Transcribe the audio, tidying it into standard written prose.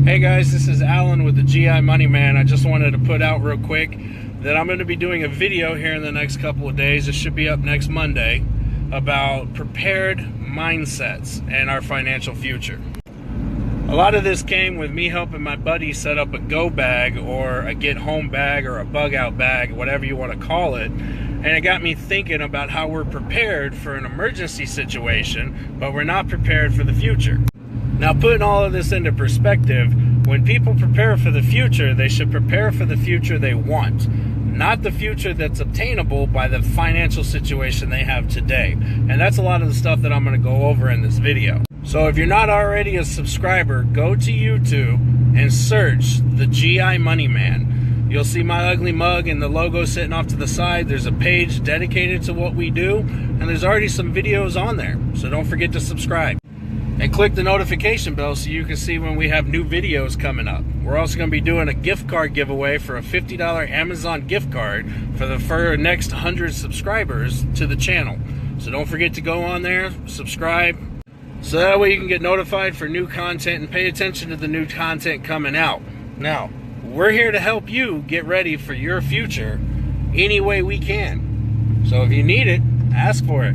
Hey guys, this is Alan with the GI Money Man. I just wanted to put out real quick that I'm going to be doing a video here in the next couple of days. It should be up next Monday about prepared mindsets and our financial future. A lot of this came with me helping my buddy set up a go bag or a get home bag or a bug out bag, whatever you want to call it. And it got me thinking about how we're prepared for an emergency situation, but we're not prepared for the future. Now, putting all of this into perspective, when people prepare for the future, they should prepare for the future they want, not the future that's obtainable by the financial situation they have today. And that's a lot of the stuff that I'm going to go over in this video. So if you're not already a subscriber, go to YouTube and search the GI Money Man. You'll see my ugly mug and the logo sitting off to the side. There's a page dedicated to what we do, and there's already some videos on there. So don't forget to subscribe. And click the notification bell so you can see when we have new videos coming up. We're also going to be doing a gift card giveaway for a $50 Amazon gift card for the next 100 subscribers to the channel. So don't forget to go on there, subscribe, so that way you can get notified for new content and pay attention to the new content coming out. Now, we're here to help you get ready for your future any way we can. So if you need it, ask for it.